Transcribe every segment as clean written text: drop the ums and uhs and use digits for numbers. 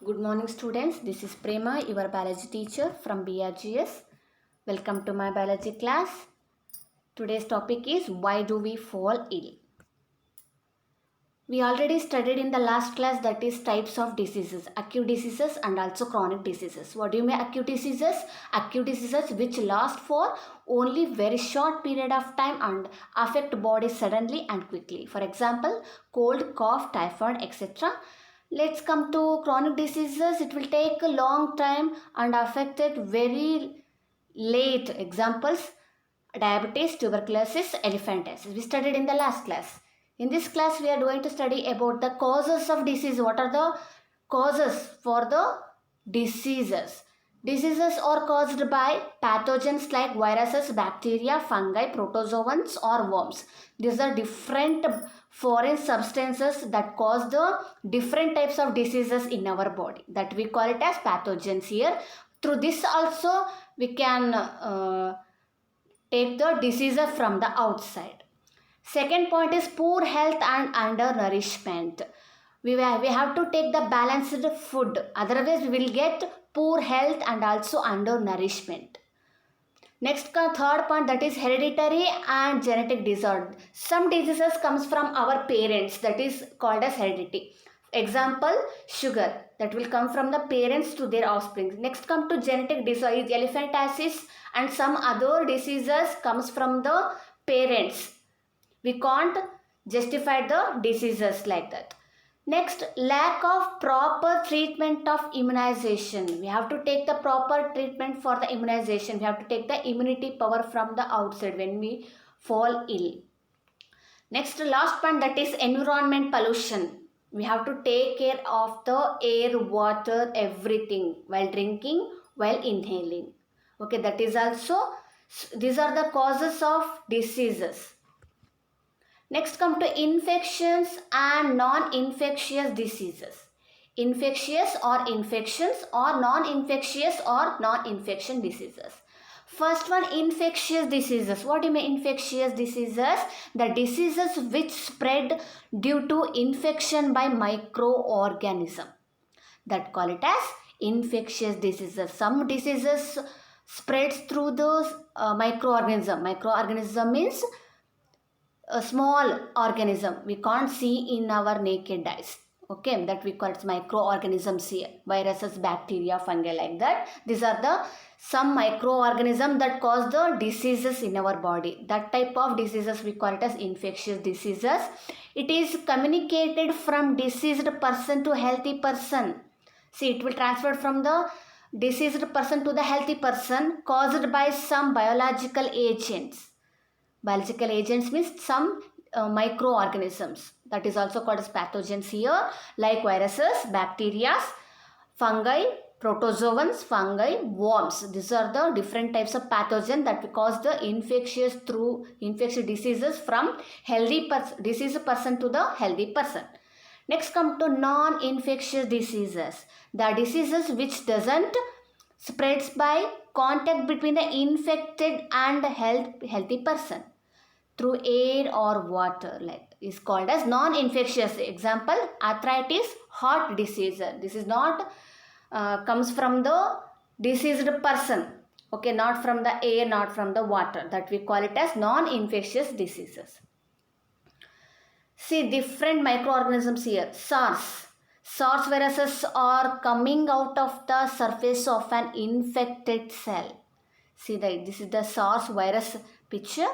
Good morning students, this is Prema, your biology teacher from BRGS. Welcome to my biology class. Today's topic is why do we fall ill? We already studied in the last class, that is types of diseases, acute diseases and also chronic diseases. What do you mean acute diseases? Acute diseases which last for only very short period of time and affect body suddenly and quickly. For example, cold, cough, typhoid, etc. Let's come to chronic diseases. It will take a long time and affect it very late. Examples: diabetes, tuberculosis, elephantiasis. We studied in the last class. In this class, we are going to study about the causes of disease. What are the causes for the diseases? Diseases are caused by pathogens like viruses, bacteria, fungi, protozoans or worms. These are different foreign substances that cause the different types of diseases in our body, that we call it as pathogens here. Through this also we can take the diseases from the outside. Second point is poor health and undernourishment. We have to take the balanced food, otherwise we will get poor health and also undernourishment. Next, third point, that is hereditary and genetic disorder. Some diseases comes from our parents, that is called as heredity. Example, sugar, that will come from the parents to their offspring. Next come to genetic disorder, elephantiasis and some other diseases comes from the parents. We can't justify the diseases like that. Next, lack of proper treatment of immunization. We have to take the proper treatment for the immunization. We have to take the immunity power from the outside when we fall ill. Next, last point, that is environment pollution. We have to take care of the air, water, everything while drinking, while inhaling. Okay, that is also, these are the causes of diseases. Next come to infections and non-infectious diseases. Infectious or infections or non-infectious or non-infection diseases. First one, infectious diseases. What do you mean infectious diseases? The diseases which spread due to infection by microorganism. That call it as infectious diseases. Some diseases spreads through those microorganism. Microorganism means a small organism we can't see in our naked eyes. Okay, that we call it microorganisms here. Viruses, bacteria, fungi, like that. These are the some microorganisms that cause the diseases in our body. That type of diseases we call it as infectious diseases. It is communicated from diseased person to healthy person. See, it will transfer from the diseased person to the healthy person caused by some biological agents. Biological agents means some microorganisms, that is also called as pathogens here, like viruses, bacteria, fungi, protozoans, fungi, worms. These are the different types of pathogen that cause the infectious diseases from diseased person to the healthy person. Next come to non-infectious diseases. The diseases which doesn't spreads by contact between the infected and healthy person through air or water, like is called as non-infectious. Example, arthritis, heart disease. This is not comes from the diseased person. Okay, not from the air, not from the water. That we call it as non-infectious diseases. See different microorganisms here. SARS viruses are coming out of the surface of an infected cell. See that this is the SARS virus picture.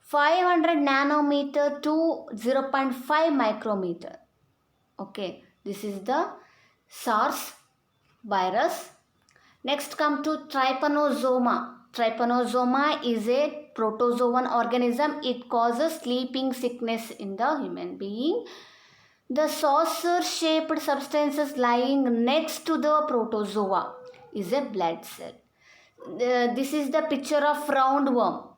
500 nanometer to 0.5 micrometer. Okay, this is the SARS virus. Next come to trypanosoma. Trypanosoma is a protozoan organism. It causes sleeping sickness in the human being. The saucer-shaped substances lying next to the protozoa is a blood cell. This is the picture of roundworm.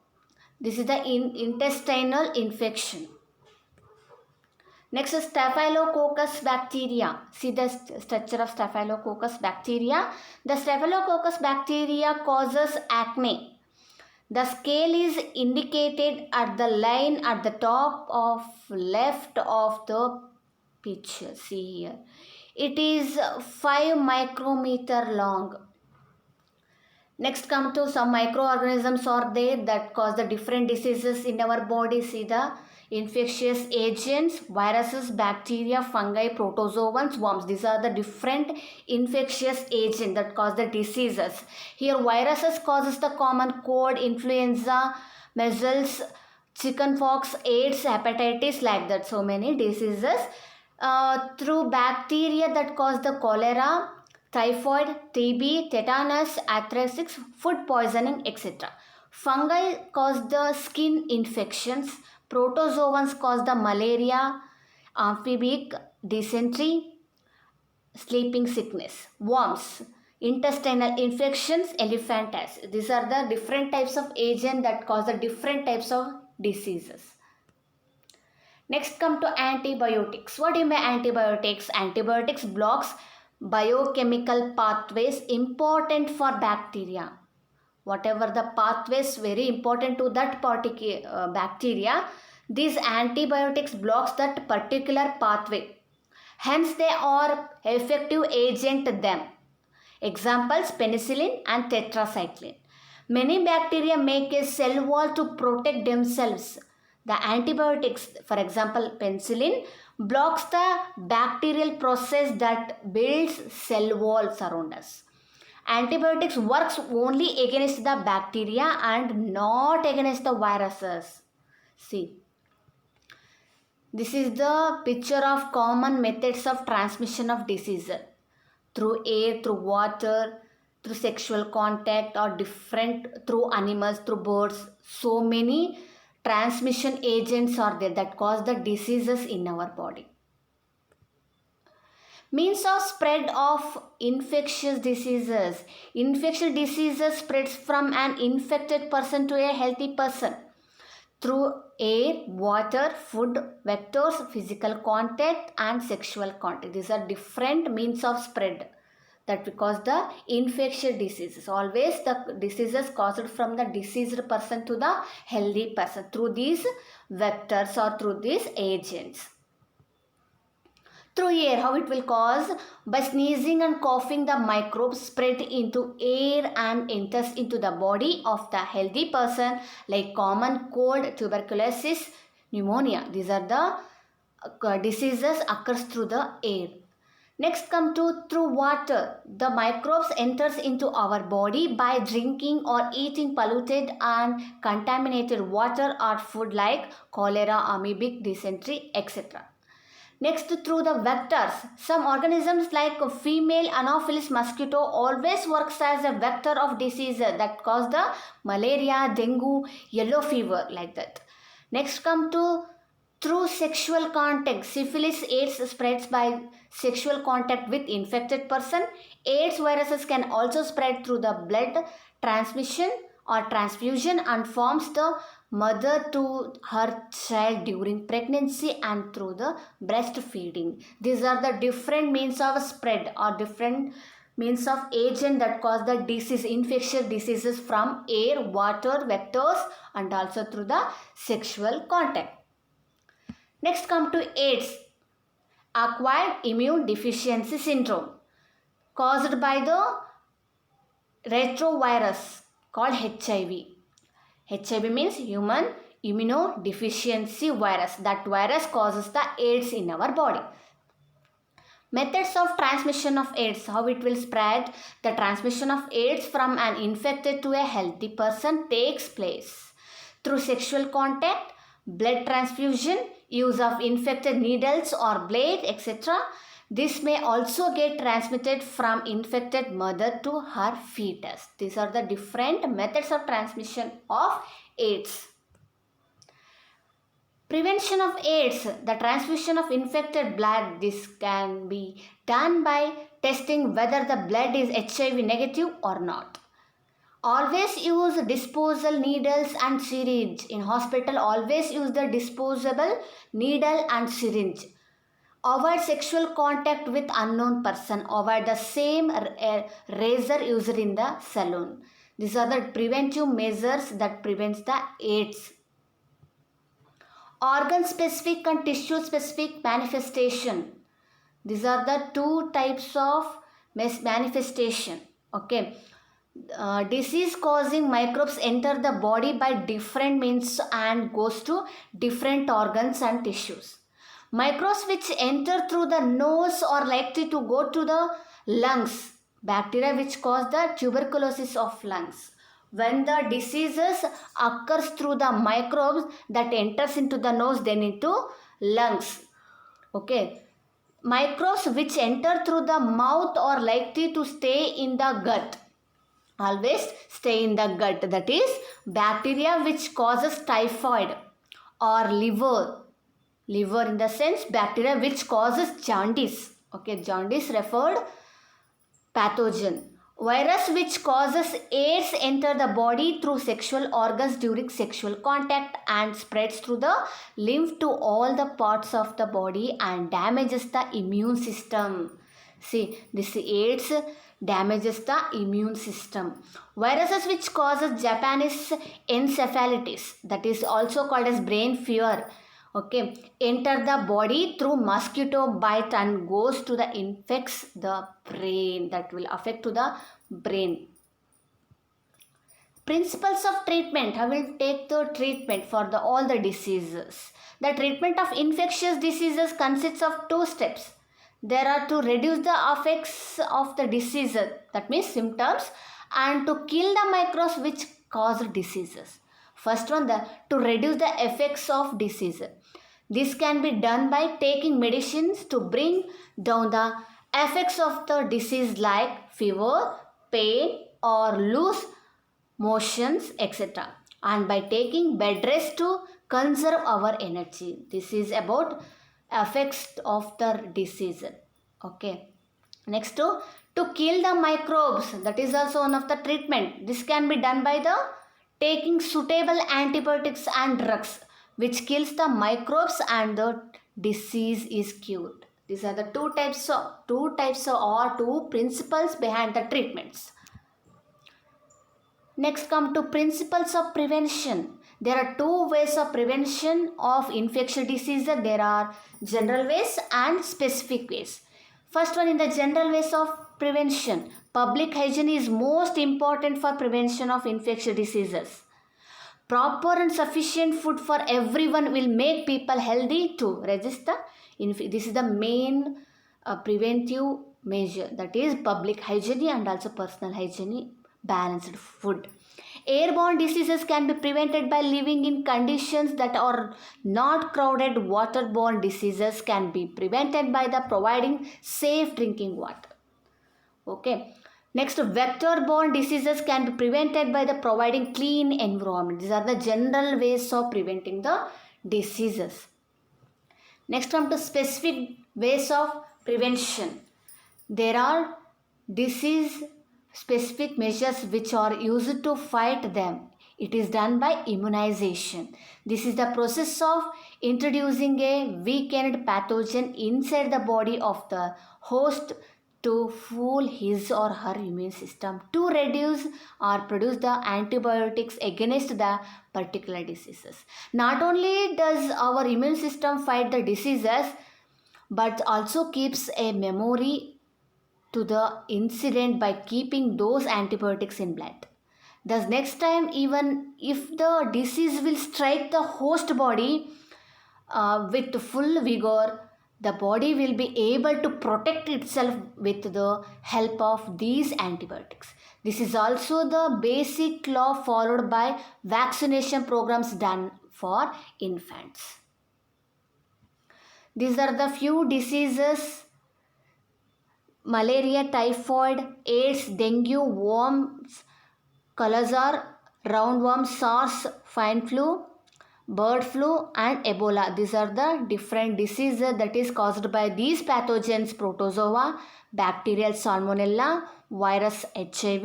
This is the intestinal infection. Next is Staphylococcus bacteria. See the structure of Staphylococcus bacteria. The Staphylococcus bacteria causes acne. The scale is indicated at the line at the top of left of the picture. See here. It is 5 micrometer long. Next come to some microorganisms are there that cause the different diseases in our body. See the infectious agents, viruses, bacteria, fungi, protozoans, worms. These are the different infectious agents that cause the diseases. Here viruses causes the common cold, influenza, measles, chickenpox, AIDS, hepatitis, like that. So many diseases. Through bacteria that cause the cholera, typhoid, TB, tetanus, arthritis, food poisoning, etc. Fungi cause the skin infections. Protozoans cause the malaria, amphibic, dysentery, sleeping sickness. Worms, intestinal infections, elephantiasis. These are the different types of agents that cause the different types of diseases. Next come to antibiotics. What do you mean antibiotics? Antibiotics blocks biochemical pathways important for bacteria. Whatever the pathways very important to that particular bacteria, these antibiotics blocks that particular pathway. Hence they are effective agent them. Examples penicillin and tetracycline. Many bacteria make a cell wall to protect themselves. The antibiotics, for example penicillin, blocks the bacterial process that builds cell walls around us. Antibiotics works only against the bacteria and not against the viruses. See, this is the picture of common methods of transmission of disease through air, through water, through sexual contact, or different through animals, through birds. So many transmission agents are there that cause the diseases in our body. Means of spread of infectious diseases. Infectious diseases spreads from an infected person to a healthy person through air, water, food, vectors, physical contact and sexual contact. These are different means of spread that we cause the infectious diseases. Always the diseases caused from the diseased person to the healthy person through these vectors or through these agents. Through air, how it will cause? By sneezing and coughing, the microbes spread into air and enters into the body of the healthy person, like common cold, tuberculosis, pneumonia. These are the diseases occurs through the air. Next come to through water. The microbes enters into our body by drinking or eating polluted and contaminated water or food like cholera, amoebic, dysentery, etc. Next, through the vectors. Some organisms like a female Anopheles mosquito always works as a vector of disease that cause the malaria, dengue, yellow fever, like that. Next come to through sexual contact. Syphilis, AIDS spreads by sexual contact with infected person. AIDS viruses can also spread through the blood transmission or transfusion and forms the mother to her child during pregnancy and through the breastfeeding. These are the different means of spread or different means of agent that cause the disease, infectious diseases from air, water, vectors and also through the sexual contact. Next come to AIDS, acquired immune deficiency syndrome, caused by the retrovirus called HIV. HIV means human immunodeficiency virus. That virus causes the AIDS in our body. Methods of transmission of AIDS, how it will spread. The transmission of AIDS from an infected to a healthy person takes place through sexual contact, blood transfusion, use of infected needles or blade, etc. This may also get transmitted from infected mother to her fetus. These are the different methods of transmission of AIDS. Prevention of AIDS, the transfusion of infected blood. This can be done by testing whether the blood is HIV negative or not. Always use disposable needles and syringe. In hospital, always use the disposable needle and syringe. Avoid sexual contact with unknown person. Avoid the same razor used in the salon. These are the preventive measures that prevents the AIDS. Organ specific and tissue specific manifestation. These are the two types of manifestation. Okay. Disease causing microbes enter the body by different means and goes to different organs and tissues. Microbes which enter through the nose are likely to go to the lungs. Bacteria which cause the tuberculosis of lungs. When the diseases occurs through the microbes that enters into the nose, then into lungs. Okay. Microbes which enter through the mouth are likely to stay in the gut. Always stay in the gut. That is bacteria which causes typhoid or liver in the sense bacteria which causes jaundice. Okay, jaundice referred pathogen. Virus which causes AIDS enter the body through sexual organs during sexual contact and spreads through the lymph to all the parts of the body and damages the immune system. See, this AIDS damages the immune system. Viruses which causes Japanese encephalitis, that is also called as brain fever, okay, enter the body through mosquito bite and goes to the infects the brain, that will affect to the brain. Principles of treatment. I will take the treatment for all the diseases. The treatment of infectious diseases consists of two steps. There are to reduce the effects of the diseases, that means symptoms, and to kill the microbes which cause diseases. First one, to reduce the effects of disease. This can be done by taking medicines to bring down the effects of the disease like fever, pain or loose motions, etc. And by taking bed rest to conserve our energy. This is about effects of the disease. Okay. Next, to kill the microbes. That is also one of the treatment. This can be done by the taking suitable antibiotics and drugs which kills the microbes and the disease is cured. These are the two principles behind the treatments. Next, come to principles of prevention. There are two ways of prevention of infectious diseases. There are general ways and specific ways. First one, in the general ways of prevention, public hygiene is most important for prevention of infectious diseases. Proper and sufficient food for everyone will make people healthy to resist this is the main preventive measure, that is public hygiene and also personal hygiene, balanced food. Airborne diseases can be prevented by living in conditions that are not crowded. Waterborne diseases can be prevented by the providing safe drinking water. Okay. Next, vector-borne diseases can be prevented by the providing clean environment. These are the general ways of preventing the diseases. Next, come to specific ways of prevention. There are disease-specific measures which are used to fight them. It is done by immunization. This is the process of introducing a weakened pathogen inside the body of the host to fool his or her immune system to reduce or produce the antibiotics against the particular diseases. Not only does our immune system fight the diseases, but also keeps a memory to the incident by keeping those antibiotics in blood. Thus, next time, even if the disease will strike the host body with full vigor, the body will be able to protect itself with the help of these antibiotics. This is also the basic law followed by vaccination programs done for infants. These are the few diseases: malaria, typhoid, AIDS, dengue, worms, Kala-Azar, roundworm, SARS, swine flu, bird flu and Ebola. These are the different diseases that is caused by these pathogens: protozoa, bacterial salmonella, virus HIV,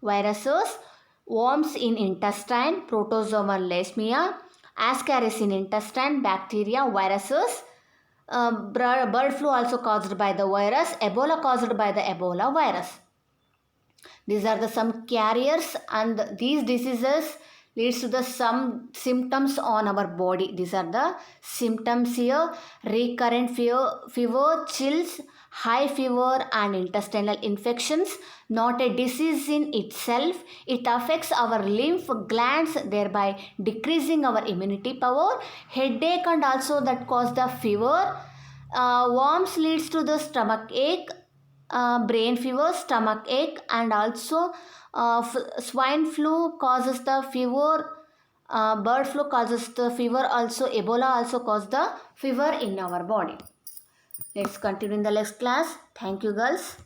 viruses, worms in intestine, protozoa leishmania, ascaris in intestine, bacteria, viruses, bird flu also caused by the virus, Ebola caused by the Ebola virus. These are the some carriers, and these diseases leads to the some symptoms on our body. These are the symptoms here: recurrent fever, chills, high fever, and intestinal infections. Not a disease in itself. It affects our lymph glands, thereby decreasing our immunity power. Headache and also that cause the fever. Worms leads to the stomach ache, brain fever, stomach ache, and also swine flu causes the fever. Bird flu causes the fever. Also, Ebola also causes the fever in our body. Let's continue in the next class. Thank you, girls.